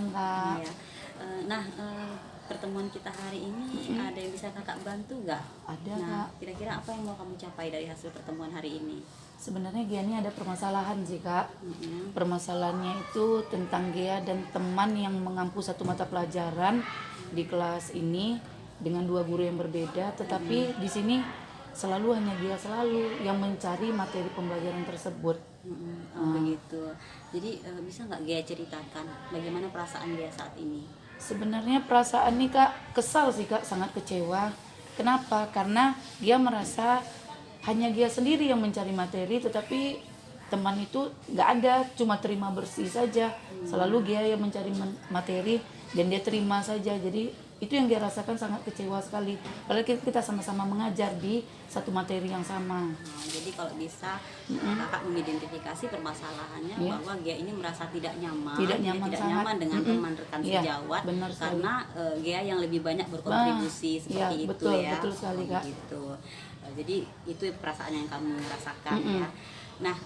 malam Kak. Iya. Nah, pertemuan kita hari ini ada yang bisa kakak bantu nggak? Ada Nah, Kak. kira-kira apa yang mau kamu capai dari hasil pertemuan hari ini? Sebenarnya Gia ini ada permasalahan sih Kak. Mm-mm. Permasalahannya itu tentang Gia dan teman yang mengampu satu mata pelajaran di kelas ini dengan dua guru yang berbeda, tetapi di sini selalu hanya Gia selalu yang mencari materi pembelajaran tersebut. Begitu. Jadi bisa nggak Gia ceritakan bagaimana perasaan Gia saat ini? Sebenarnya perasaan nih Kak, kesal sih Kak, sangat kecewa. Kenapa? Karena Gia merasa hanya Gia sendiri yang mencari materi, tetapi teman itu nggak ada, cuma terima bersih saja. Selalu Gia yang mencari materi dan dia terima saja. Jadi itu yang Gia rasakan sangat kecewa sekali. Padahal kita sama-sama mengajar di satu materi yang sama. Nah, jadi kalau bisa kakak mengidentifikasi permasalahannya Iya. bahwa Gia ini merasa tidak nyaman, Tidak nyaman tidak sangat. nyaman dengan teman rekan Iya, sejawat benar sekali. karena Gia yang lebih banyak berkontribusi Iya, seperti itu betul, ya. betul sekali, Kak. Gitu. Jadi itu perasaan yang kamu rasakan ya. Nah,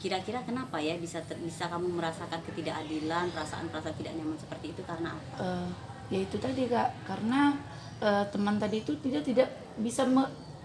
kira-kira kenapa ya bisa kamu merasakan ketidakadilan, perasaan-perasaan tidak nyaman seperti itu karena apa? Ya itu tadi Kak, karena teman tadi itu tidak bisa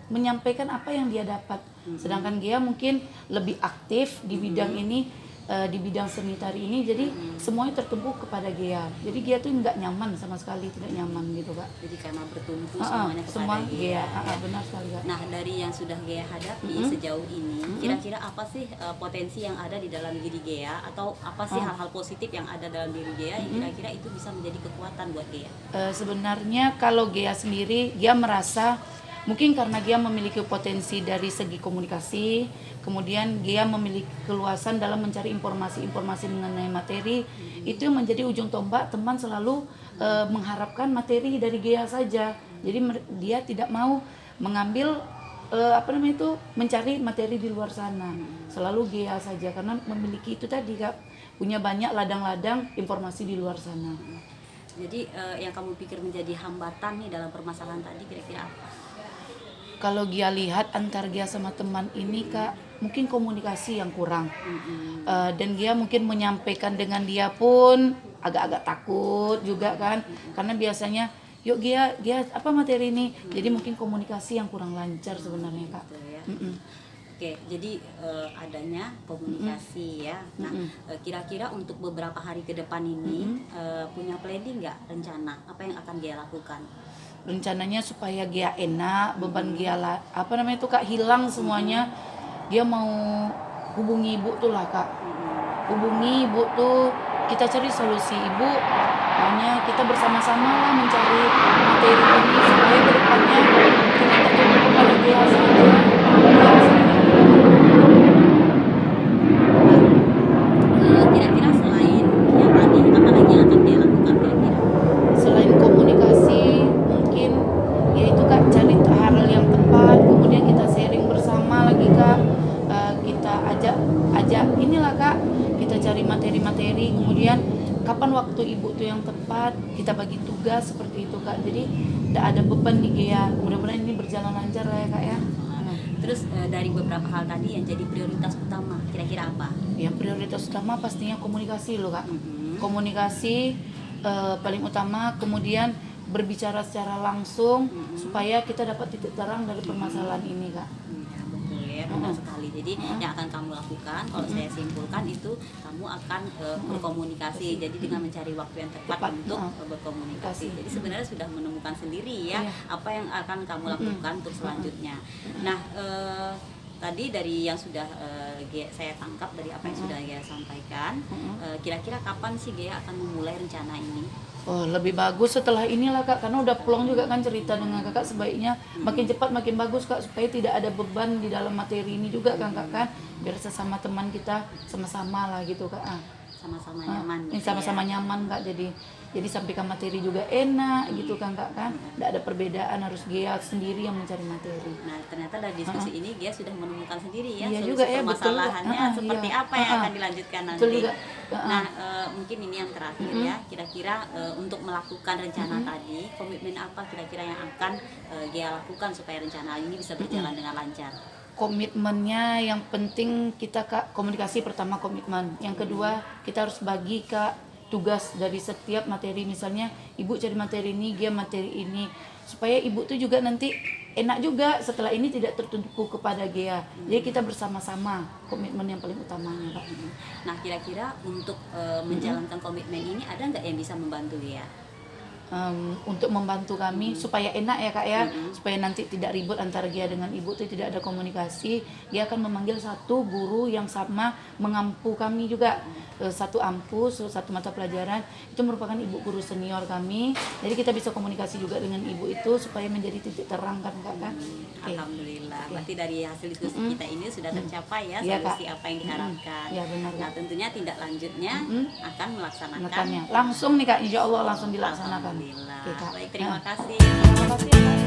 menyampaikan apa yang dia dapat. Sedangkan dia mungkin lebih aktif di bidang ini, di bidang seni tari ini, jadi semuanya tertumpu kepada Gia. Jadi Gia tuh nggak nyaman sama sekali, tidak nyaman gitu Kak. Jadi karena bertumpu semuanya kepada Semua Gia. Gia, benar sekali Kak. Nah, dari yang sudah Gia hadapi sejauh ini, kira-kira apa sih potensi yang ada di dalam diri Gia, atau apa sih hal-hal positif yang ada dalam diri Gia yang kira-kira itu bisa menjadi kekuatan buat Gia? Sebenarnya kalau Gia sendiri, Gia merasa mungkin karena Gia memiliki potensi dari segi komunikasi, kemudian Gia memiliki keluasan dalam mencari informasi-informasi mengenai materi, itu yang menjadi ujung tombak teman selalu mengharapkan materi dari Gia saja. Jadi dia tidak mau mengambil mencari materi di luar sana. Selalu Gia saja karena memiliki itu tadi Kak, punya banyak ladang-ladang informasi di luar sana. Jadi yang kamu pikir menjadi hambatan nih dalam permasalahan tadi kira-kira apa? Kalau Gia lihat antar Gia sama teman ini Kak, mungkin komunikasi yang kurang. Dan Gia mungkin menyampaikan dengan dia pun agak-agak takut juga kan, karena biasanya yuk Gia apa materi ini, jadi mungkin komunikasi yang kurang lancar sebenarnya Kak. Gitu ya. Oke, jadi adanya komunikasi ya. Nah, kira-kira untuk beberapa hari ke depan ini punya planning nggak, rencana apa yang akan Gia lakukan? Rencananya supaya Gia enak, beban Gia Kak, hilang semuanya. Dia mau hubungi ibu tuh lah Kak. Hubungi ibu tuh, kita cari solusi. Ibu maunya kita bersama-sama lah mencari materi ini supaya kedepannya tidak tertutup kepada Gia saja. Kira-kira selain yang tadi, apa lagi yang akan Gia lakukan kira-kira? Selain komunikasi, mungkin yaitu Kak, cari hal yang tepat, kemudian kita sharing bersama lagi Kak. Kita ajak inilah Kak, kita cari materi-materi, kemudian kapan waktu ibu tuh yang tepat, kita bagi tugas seperti itu Kak. Jadi tidak ada beban nih Gia. Mudah-mudahan ini berjalan lancar lah ya Kak ya. Terus dari beberapa hal tadi yang jadi prioritas utama kira-kira apa? Yang prioritas utama pastinya komunikasi loh Kak. Komunikasi paling utama, kemudian berbicara secara langsung supaya kita dapat titik terang dari permasalahan ini Kak. Betul ya, benar sekali. Jadi yang akan kamu lakukan, kalau saya simpulkan itu kamu akan berkomunikasi. Jadi dengan mencari waktu yang tepat untuk berkomunikasi. Jadi sebenarnya sudah menemukan sendiri ya apa yang akan kamu lakukan untuk selanjutnya. Nah, tadi dari yang sudah saya tangkap dari apa yang sudah Gia sampaikan, kira-kira kapan sih Gia akan memulai rencana ini? Oh, lebih bagus setelah inilah Kak, karena udah plong juga kan cerita dengan Kakak, sebaiknya makin cepat makin bagus Kak, supaya tidak ada beban di dalam materi ini juga kan Kak, kan biar sesama teman kita sama-sama lah gitu Kak. Sama-sama nyaman Ini gitu sama-sama ya. nyaman Kak, jadi sampaikan materi juga enak gitu kan Kak, kan tidak ada perbedaan, harus Gia sendiri yang mencari materi. Nah, ternyata dari diskusi ini Gia sudah menemukan sendiri ya Iya solusi juga ya, betul. permasalahannya seperti Iya. apa yang akan dilanjutkan nanti. Betul juga. Nah, mungkin ini yang terakhir ya, kira-kira untuk melakukan rencana tadi, komitmen apa kira-kira yang akan Gia lakukan supaya rencana ini bisa berjalan dengan lancar? Komitmennya yang penting kita Kak, komunikasi pertama komitmen. Yang kedua kita harus bagi Kak tugas dari setiap materi, misalnya ibu cari materi ini, Gia materi ini, supaya ibu tuh juga nanti enak juga setelah ini tidak tertumpu kepada Gia. Jadi kita bersama-sama, komitmen yang paling utamanya, Pak. Nah, kira-kira untuk menjalankan komitmen ini ada nggak yang bisa membantu ya? Untuk membantu kami supaya enak ya Kak ya, supaya nanti tidak ribut antara Gia dengan ibu itu, tidak ada komunikasi. Dia akan memanggil satu guru yang sama mengampu kami juga, satu ampus, satu mata pelajaran itu merupakan ibu guru senior kami. Jadi kita bisa komunikasi juga dengan ibu itu supaya menjadi titik terang kan Kak. Okay. Alhamdulillah. Okay. Berarti dari hasil diskusi kita ini sudah tercapai ya Iya, solusi Kak. apa yang diharapkan. Ya, benar, Nah, Kak. tentunya tindak lanjutnya akan melaksanakan. Menekannya langsung nih Kak, insya Allah langsung dilaksanakan. Alhamdulillah. Oke, Kak. Baik, terima Ya. kasih. Terima kasih ya, Kak.